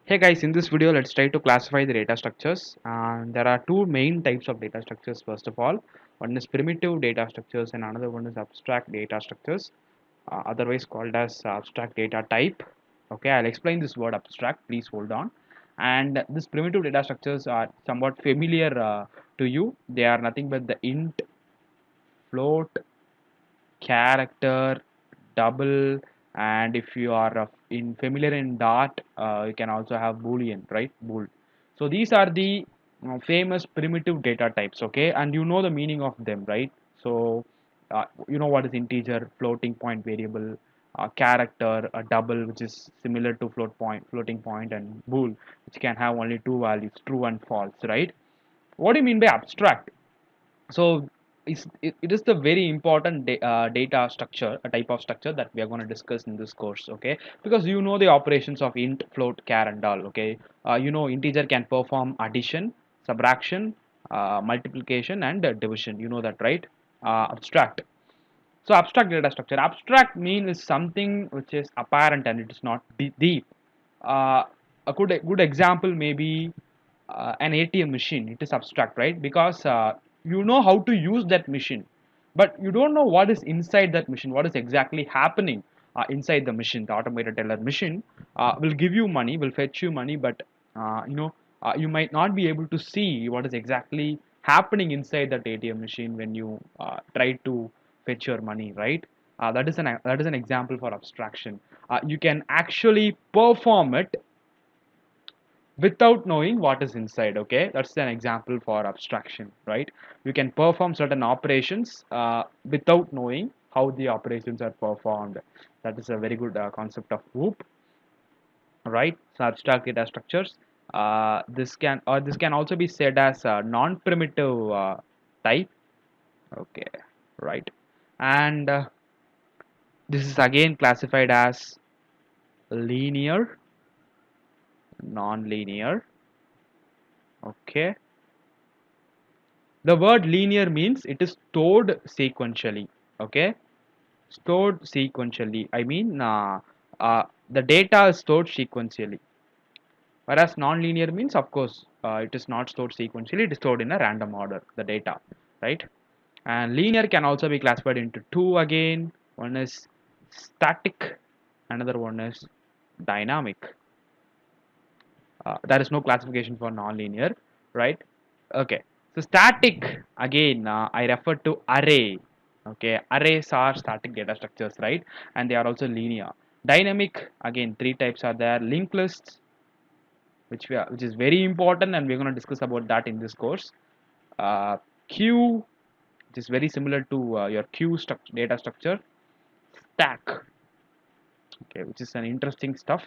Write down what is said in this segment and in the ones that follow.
Hey guys, in this video, let's try to classify the data structures. And there are two main types of data structures. First of all, one is primitive data structures, and another one is abstract data structures, otherwise called as abstract data type. Okay, I'll explain this word abstract. Please hold on. And these primitive data structures are somewhat familiar to you. They are nothing but the int, float, character, double, and if you are in familiar in Dart, you can also have boolean, right? Bool. So these are the famous primitive data types, okay, and you know the meaning of them, right? So you know what is integer, floating point variable, character, a double, which is similar to floating point, and bool, which can have only two values, true and false, right? What do you mean by abstract? So it is the very important data structure, a type of structure that we are going to discuss in this course, okay? Because you know the operations of int, float, char, and all, okay? You know integer can perform addition, subtraction, multiplication, and division. You know that, right? Abstract. So abstract data structure. Abstract means something which is apparent and it is not deep. Uh, a good example may be an ATM machine. It is abstract, right? Because you know how to use that machine, but you don't know what is inside that machine, what is exactly happening inside the machine. The automated teller machine will give you money, will fetch you money, but you might not be able to see what is exactly happening inside that ATM machine when you try to fetch your money, right? That is an example for abstraction. You can actually perform it without knowing what is inside, okay? That's an example for abstraction, right? You can perform certain operations without knowing how the operations are performed. That is a very good concept of whoop, right? So abstract data structures, this can also be said as a non-primitive type, okay, right? And this is again classified as linear, non-linear, okay. The word linear means it is stored sequentially, okay? Stored sequentially. I mean, the data is stored sequentially. Whereas non-linear means, of course, it is not stored sequentially. It is stored in a random order. The data, right? And linear can also be classified into two again. One is static. Another one is dynamic. There is no classification for non-linear, right? Okay. So static again, I refer to array. Okay, arrays are static data structures, right? And they are also linear. Dynamic again, three types are there. Linked lists, which is very important, and we're going to discuss about that in this course. Queue, which is very similar to your data structure. Stack, okay, which is an interesting stuff.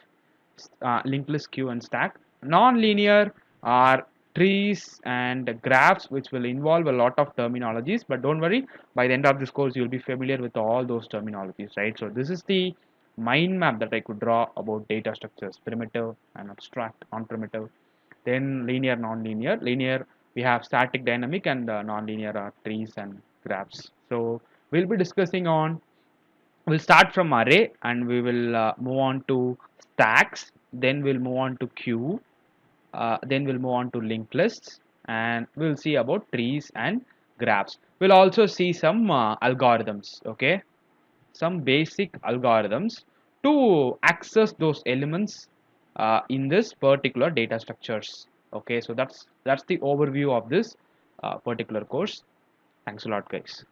Linked list, queue, and stack. Non-linear are trees and graphs, which will involve a lot of terminologies, but don't worry, by the end of this course you'll be familiar with all those terminologies, right? So this is the mind map that I could draw about data structures: primitive and abstract, non-primitive, then linear, non-linear. Linear, we have static, dynamic, and non-linear are trees and graphs. So we'll be discussing on, we'll start from array and we will move on to stacks, then we'll move on to queue, then we'll move on to linked lists, and we'll see about trees and graphs. We'll also see some algorithms, okay? Some basic algorithms to access those elements in this particular data structures. Okay, so that's the overview of this particular course. Thanks a lot, guys.